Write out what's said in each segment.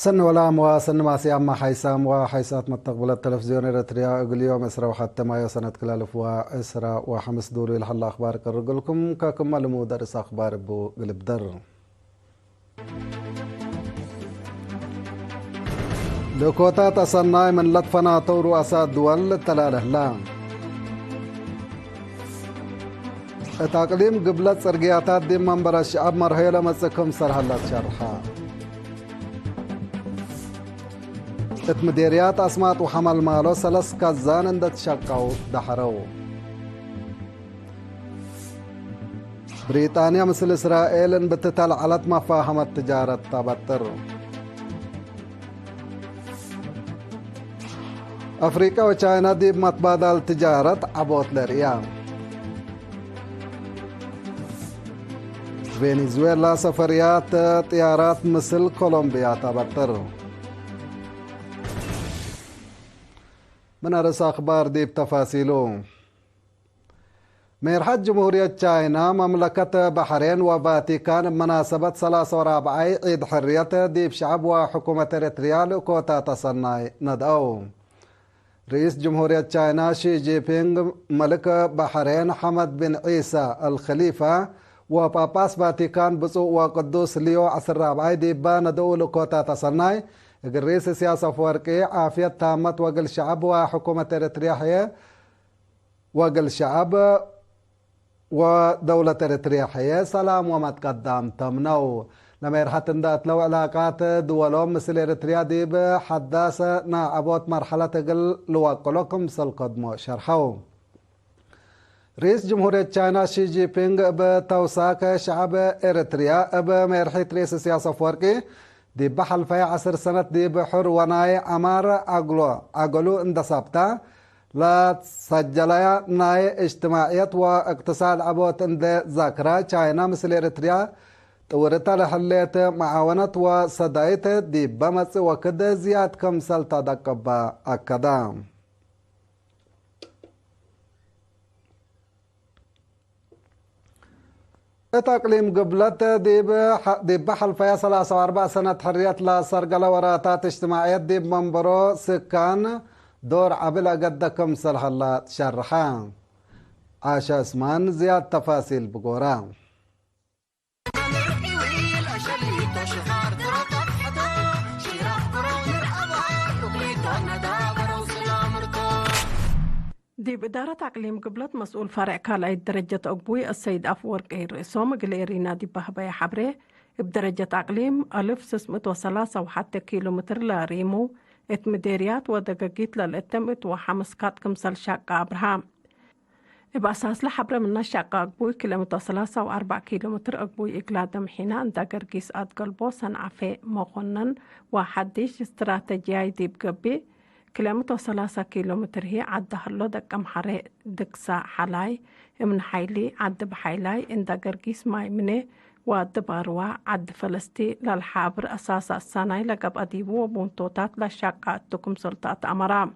سن ولام وسن ماسي أما حيسام وحيسات مستقبل التلفزيون إريتريا اليوم إسرا وحتى مايو سنة كلالف وإسرا وحمس دوري الحل أخبار كرجلكم كاكم معلومو درس أخبار بو قلب در لوكوتا تصناي من لطفنا طور أساد دول تلاله لا تقليم قبلت سرقياتات دي منبر الشعب مرحلة مسكم سرحلات شرحا مديريات أسمات وحمل مالو سلس كزان اندت شقاو دحرو بريطانيا مثل إسرائيل ان بتتل على مفاهمة التجارة تبتر أفريقيا وچاينا دي متبادل تجارة عبوت لريان فنزويلا سفريات طيارات مثل كولومبيا تبتر من أرس أخبار دي بتفاصيله ميرحت جمهورية تشاينا مملكة بحرين وفاتيكان بمناسبة 43 عيد حرية ديب شعب وحكومة إريتريا لكوتا تصناي ندعو رئيس جمهورية تشاينا شي جي بينغ ملك بحرين حمد بن عيسى الخليفة وباباس فاتيكان بصوء وقدوس ليو 14 ديبا ندعو لكوتا تصناي الرئيس سياسة فوركي عافية تامة وقل شعب وحكومة إريتريا هي وقل شعب ودولة إريتريا هي سلام وما تقدم تمنو لما يرحت اندات لو علاقات دولهم مثل إريتريا دي بحداثة ناعبوت مرحلة تقل لوقلكم سالقدمو شرحو رئيس جمهورية تشاينا شي جي بينغ بتوساك شعب إريتريا بميرحيت رئيس سياسة فوركي دي بحل في 10 سنة دي بحر وناي عمار أغلو اندسابتا لا سجليا ناي اجتماعيات واقتصاد عبوت اند ذاكرة چاينا مثل إريتريا تورتا لحليت معاونة وصدايت دي بمس وكد زياد كمسل تدقبا أكدام تقليم قبلت دي بحل فيا 43 سنة حريات لا سرقلة وراتات اجتماعيات دي منبرو سكان دور عبلا قدكم سلحلات شرحان عاشا اسمان زياد تفاصيل بقوران دي بإدارة أقليم قبلت مسؤول فرع كالاي درجة أقبوي السيد أفورقي رئيسهم قليرينا دي بهبايا حبره بدرجة أقليم 1603 وحتى كيلومتر لاريمو اتمديريات ودقاقيت للاتمت وحمس كات كمسل شاقة أبرهام بأساس لحبره من شاقة أقبوي كيلومتر 3 و4 كيلومتر أقبوي إقلادم حينا اندا قرقيس آد قلبو سنعفي مغنن وحديش استراتيجياي دي بقبي كيلومتر 3 كيلومتر هي عد هلو دقم حري دقسا حلاي من حيلي عد بحيلاي اندا قرقيس ماي مني واد باروا عد فلسطي للحابر أساسا الساناي لقب أديبو وبونتوتات لشاقات تكم سلطات أمرام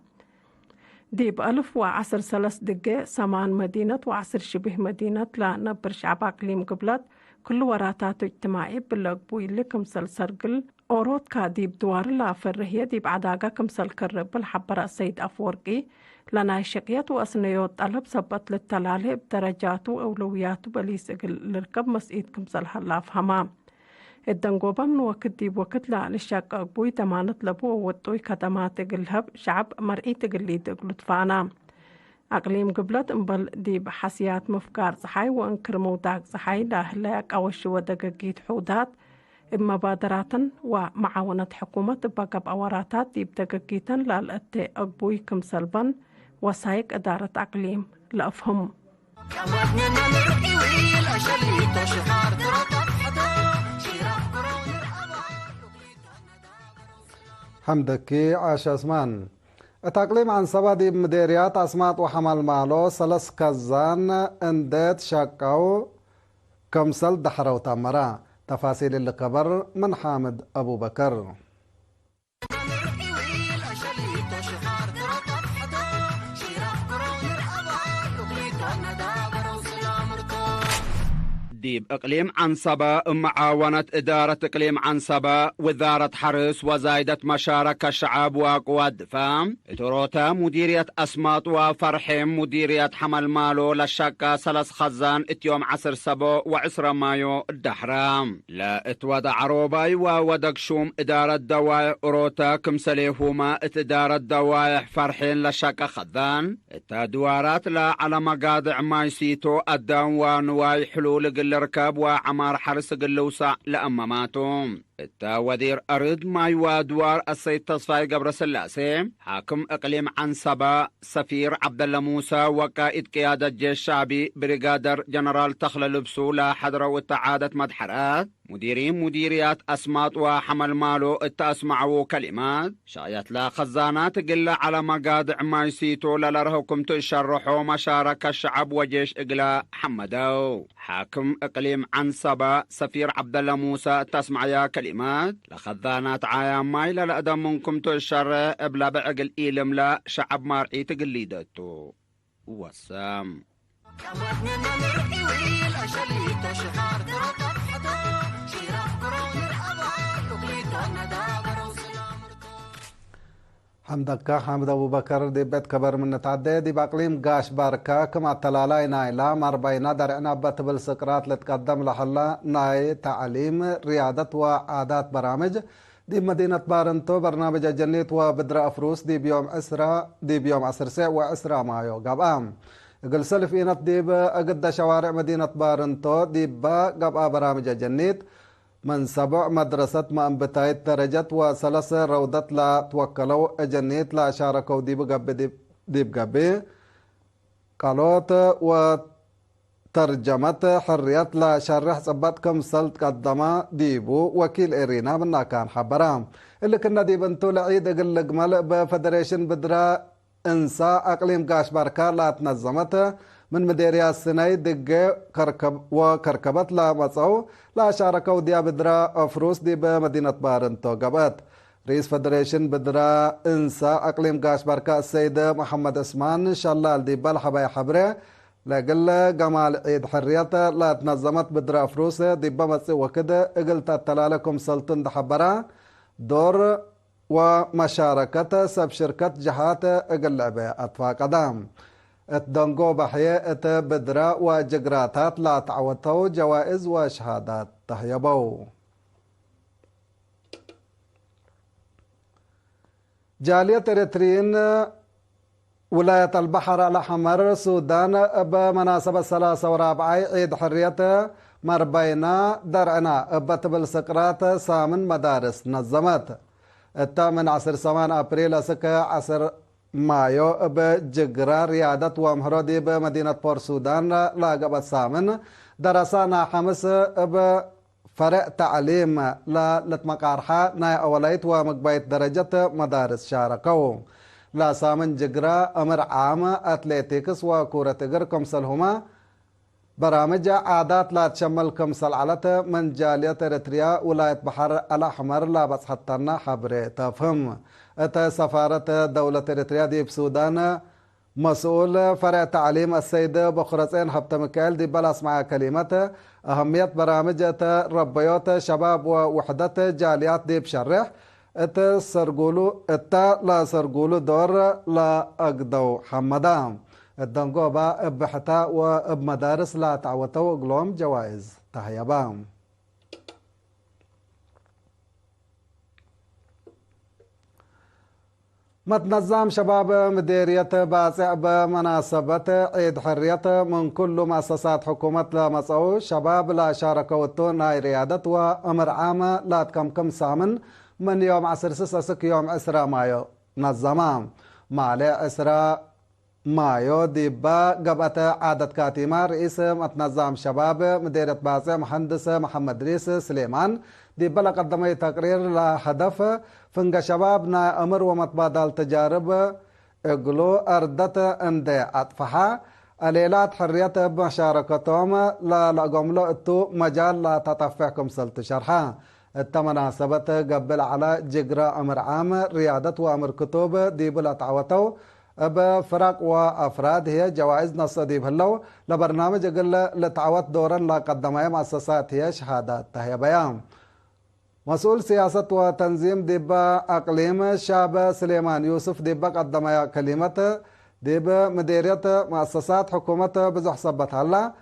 ديب 1010 سلس دقة سمان مدينة و10 شبه مدينة لنبر شعب أقليم قبلت كل وراتات اجتماعي باللقبوي لكم سلسرقل أورود كاديب دوار لا فرهية ديب عداقة كمسل كرب الحبر السيد أفورقي لنا شقيات وأسنيوت طلب سبت للتلالي بدرجاته وأولوياته بليس لركب مسئيد كمسل هلاف همام الدنقوبة من وقت ديب وقت لا للشاق أقبوي تمانت لبو ووطوي كدمات قلهب شعب مرئي تقلي تقلت فانا أقليم قبلت انبل ديب حسيات مفكار صحاي وانكر موداك صحاي لاهلاك أوش ودقاقيت حودات مبادرات ومعاونة حكومة بقب أوراتات دي بدقيقة لالأتي أقبوي كمسلبا وسايق إدارة أقليم لأفهم حمدكي عاشا اسمان التقليم عن سبا مديريات أسمات وحمل مالو سلس كزان اندت شاقاو كمسل دحرو تامرا تفاصيل الخبر من حامد أبو بكر ديب إقليم عنصبة معاونة إدارة إقليم عنصبة وزارة حرس وزايدة مشاركة الشعب وقوى الدفاع تروتا مديرية أسماط وفرحم مديرية حمل مالو للشقة سلس خزان اتيوم عصر سبو وعسر مايو الدحرام لا اتوضع عروباي وودق شوم إدارة دوايح أروتا كمسليهما إدارة دوايح فرحين للشقة خزان التدوارات لا على مقاطع مايسيتو الدان ونواي حلول قل ركاب وعمار حرس قل وسع لأماماتهم وزير أرد ماي وادوار السيد تصفاي قبر سلاسي حاكم إقليم عنصبة سفير عبد الله موسى وقائد قيادة الجيش الشعبي بريغادر جنرال تخل لبسو لا حضر وتعادة مدحرات مديرين مديريات أسماط وحمل مالو التأسمعوا كلمات شايت لا خزانات قل على مقاطع مايسيتو للرهكم تشرحوا مشاركة الشعب وجيش إقلاء حمدو حاكم إقليم عنصبة سفير عبد الله موسى تسمع يا كلمات لخزانات عايام ماي للأدم منكم تشرح بلا بعقل إيلم لا شعب مارعي تقليدتو وسام حمدك حمد أبو بكر دي بيت كبر من نتعدي دي بأقليم قاش باركا كما تلالاي نايلا مربينا درعنا بتبل سكرات لتقدم لحلا ناي تعليم ريادة وعادات برامج دي مدينة بارنتو برنامج جنيت وبدر أفروس دي بيوم عصر ساعة وعسرة مايو قبام قل سلف إينت دي بأقد شوارع مدينة بارنتو دي بقبا برامج جنيت من 7 مدرسة ما انبتايت درجة وثلاث روضة لا توكلوا جنيت لا شاركوا دي بقبي قالوت وترجمة حرية لا شرح صبتكم سلط قدما ديبو وكيل إرينا منا كان حبرام اللي كنا دي بنتو لعيد اقل قمال بفدريشن بدرا انسا اقليم قاش باركا لا تنظمت من مديريا السناي دقة كركبت لا مصعو لا شاركوا ديا بدرا أفروس دي بمدينة بارنتو قبت رئيس فدريشن بدرا انسا اقليم قاش باركا السيد محمد اسمان شلال دي بالحباي حبره لقل قمال عيد حريته لا تنظمت بدرا أفروس دي بمصي وكده قلت التلالكم سلطن دحبرا دور ومشاركة سب شركة جهات اقل لعبه اطفاء قدام الدنقو بحياة بدرا وجقراتات لا تعوتو جوائز وشهادات تهيبو جالية إريتريين ولاية البحر الأحمر سودان بمناسبة 43 عيد حرية مربينا درعنا بتبل سقرات سامن مدارس نظمت الثامن عصر 8 أبريل سكة عصر مايو بجقرا ريادة ومهرودي بمدينة بور سودان لا قبل سامن درسانا حمس بفرق تعليم لا لتمقارحة ناي أوليت ومقبايت درجة مدارس شاركو لا سامن جقرا أمر عام أتليتيكس وكورة تقر كمسلهما برامج عادات لا تشمل كمسل على من جالية إريتريا ولاية بحر الأحمر لا بس حتى حبري تفهم أتى سفارة دولة إريتريا دي بسودان مسؤول فرع تعليم السيد بخرسين حبت مكال دي بلاس مع كلمة أهمية برامج ربيوت شباب ووحدة جاليات دي بشرح أتى لا سرقولو دور لا أقدو حمدام الدنقو با بحتا وبمدارس لا تعوتو قلوم جوائز تحيبام متنظم شباب مديرية باسع بمناسبة عيد حرية من كل مؤسسات حكومة لا مصعو شباب لا شاركوا ناي ريادة وأمر عام لا تكمكم سامن من يوم عصر سسك يوم عسرة مايو نظمام مالي عسرة مايو ديبا قبت عادة كاتيما رئيس متنظم شباب مديرية باسع مهندس محمد ريس سليمان ديبا لقدمي تقرير لهدف فنق شبابنا أمر ومتبادل تجارب اقلو أردت اندي أطفحة الليلات حرية بمشاركتهم لا لقملو اتو مجال لا تطفحكم سلط شرحة التمناسبة قبل على جقرا أمر عام ريادة وأمر كتب ديبلا تعوتو بفرق وأفراد هي جوائز نصديب هلو لبرنامج أقل لتعوت دورا لقدمها مؤسسات هي شهادات هي بيان مسؤول سياسة وتنظيم ديبا أقليم شاب سليمان يوسف ديبا قدمها كلمة ديبا مديرية مؤسسات حكومة بزح صبت هلا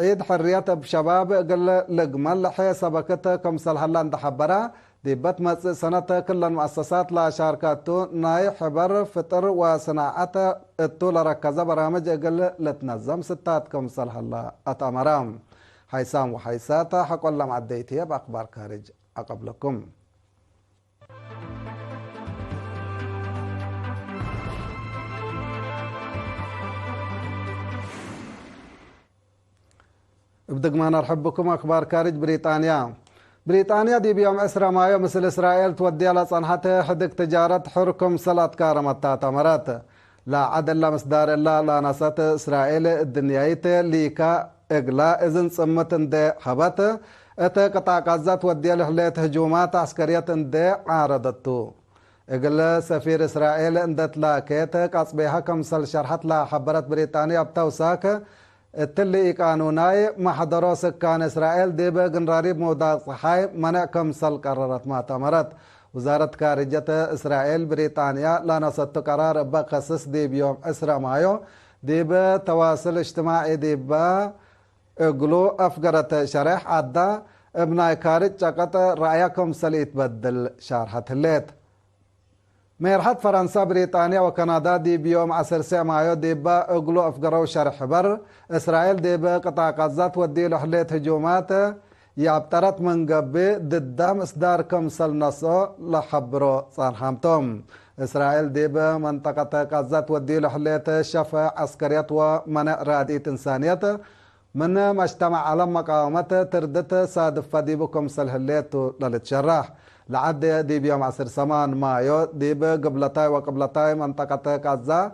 عيد حرية بشباب قل لقمل حي سبكت كمسل هلا اندحبرا ديبت مس سنة كل المؤسسات لا شاركاتو ناي حبر فطر وصناعة التو لركز برامج قل لتنظم ستات كمسل هلا أتأمرام حيسام وحيساتا حق الله معديتها بأخبار خارج أقبلكم بدق ما نرحب بكم أخبار خارج بريطانيا دي بيوم أسرى مايو مثل إسرائيل تودي على صنحته حدق تجارة حركم صلاة كارمتا تمرات لا عدل لا مصدار إلا لا نسات إسرائيل الدنيايت ليكا إغلا إذن صمت اندي حبت اتا قطع غزة تودي لحليت هجومات عسكرية اندي عارضتو إغلا سفير إسرائيل اندت لاكيت قصبيها كمسل شرحت لا حبرت بريطانيا بتوساك التلي قانوناي محضرو سكان إسرائيل ديبا جنراري موضع صحاي منع كمسل قررت ما تمرت وزارة خارجية إسرائيل بريطانيا لا نصت قرار بقصص ديب يوم أسرى مايو ديبا تواصل اجتماعي ديبا اقلو أفقرت شرح عدا ابناي خارج شاقت رأيكم سليت بدل شارحة الليت ميرحت فرنسا بريطانيا وكندا دي بيوم 10 مايو ديبا اقلو افقرو شرح بر اسرائيل ديبا قطع غزة ودي لحليت هجومات يابترت من قبي ضد مصدار كمسل نصو لحبرو صارحامتم اسرائيل ديبا منطقة غزة ودي لحليت شفا عسكريات ومنع رادية انسانيات من مجتمع علم مقاومة تردت صادف ديبو كمسل هليتو للتشرح لعد دي بيوم 10 مايو ديب قبلتاي وقبلتاي منطقة غزة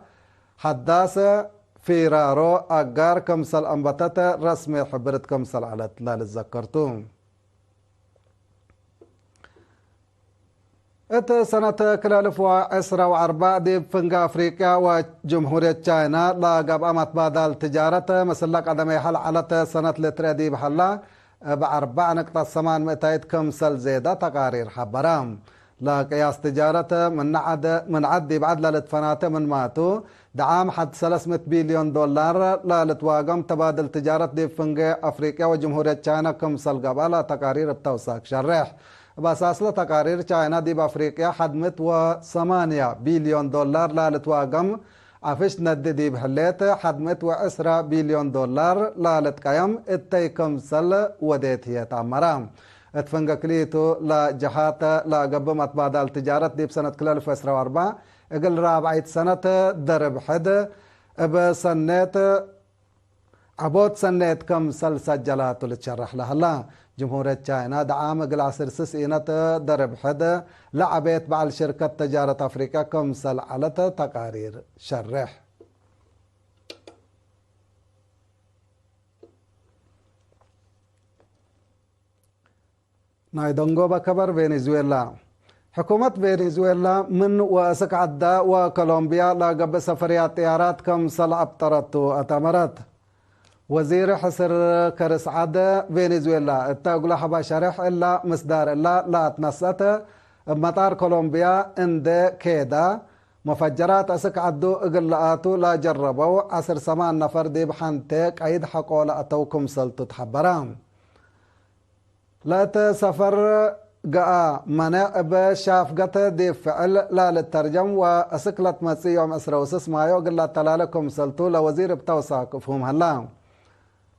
حداث فيرارو أقار كمسل أنبتت رسمي حبرت كمسل على تلال الزكرتون سنة كلالف وعسرة وأربع ديب فنقا أفريقيا وجمهورية تشاينا لا قب أمت بادال تجارة مثل قدمي حل على سنة لتر ديب حلا ب4.8 كمسل زيادة تقارير حبرام لا قياس تجارة من عد بعد للتفنات من ماتو دعام حد 300 بليون دولار لا لتواقم تبادل تجارة دي فنجة أفريقيا وجمهورية تشاينا كمسل قبالة تقارير بتوساك شرح بأساس تقارير تشاينا دي بأفريقيا حدمت و8 بليون دولار لا لتواقم عفش نددي بحليت حدمت و10 بليون دولار لا لتقيم اتي كمسل وديت هي تعمرام اتفنق كليتو لا جهات لا قبمت بعد التجارة دي بسنة كلال فسرة واربع اقل رابعية سنة درب حد بسنة عبود سنة كمسل سجلاتو لتشرح لها الله جمهورية تشاينا دعام اقل 10 سنة درب حد لعبت بعل شركة تجارة أفريقيا كمسل على تقارير شرح نايدونغو بكبر فنزويلا حكومة فنزويلا من واسك عدا وكولومبيا لا قبل سفريات طيارات كمسل أبطرتو أتمرت وزير حصر كرس عدا فنزويلا التاقل حبا شرح إلا مصدار إلا لا تنسات مطار كولومبيا عند كيدا مفجرات أسك عدو إقلاءاتو لا جربوا 10 نفر دي بحانتك عيد حقول أتوكم سلطة تحبرام لا تسفر قاء منع بشافقة دي فعل لا للترجم وأسكلت مسي يوم أسروسس مايو قل تلالكم سلطو لوزير بتوساك فهم هلا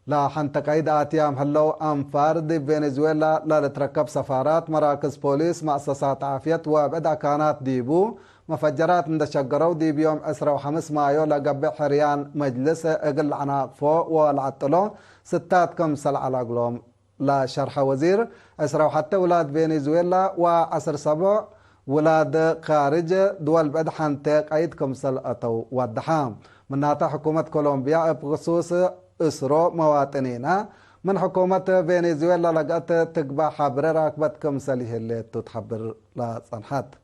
لا حنتك عيد آتيام هلو أنفار دي فنزويلا لا لتركب سفارات مراكز بوليس مؤسسات عافية وبدأ كانت ديبو مفجرات من شقرو دي بيوم 15 مايو لقبع حريان مجلس اقل عناقفو والعطلو 6 كمسل على قلوم لا شرح وزير أسروا حتى ولاد فنزويلا وعصر 7 ولاد خارج دول بعد حنتك عيد كمسل أتو والدحام من ناتا حكومة كولومبيا بخصوص اسرو مواطنينا من حكومة فنزويلا لقت تقبع حبر راكبة كمسليه اللي تتحبر لا صنحات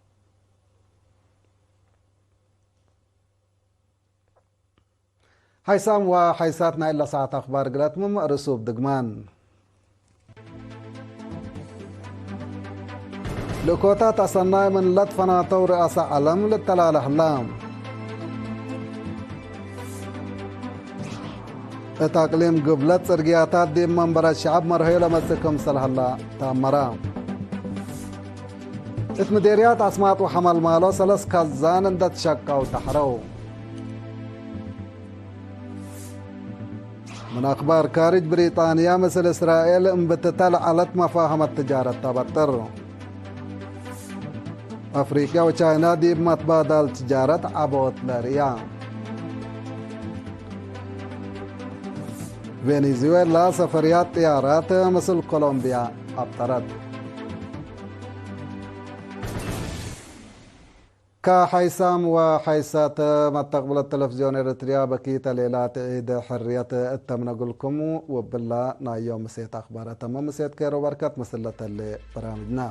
حيسام وحيساتنا إلا ساعة أخبار قلتمم رسوب دقمان لكوتات أصناي من لطفنا طور أسا علم للتلالة اللام تقليم قبلت سرقياتات دي منبر الشعب مرهيلة مسكم سلح الله تامرام مديريات عصمات وحمل مالو سلس كزان اندت شكا وتحرو من أخبار خارج بريطانيا مثل إسرائيل بتتل على مفاهيم التجارة تبطر أفريقيا وچاينا دي متبادل تجارة عبوت لريان فنزويلا سفريات طيارات مثل كولومبيا أبطرت كحيسام وحيسات متقبل التلفزيون الاريتريا بكيت ليلات عيد حرية التمنى لكم وبالله نايوم مسيت أخبار تمام مسيت كيرو بركات مسلة اللي برامجنا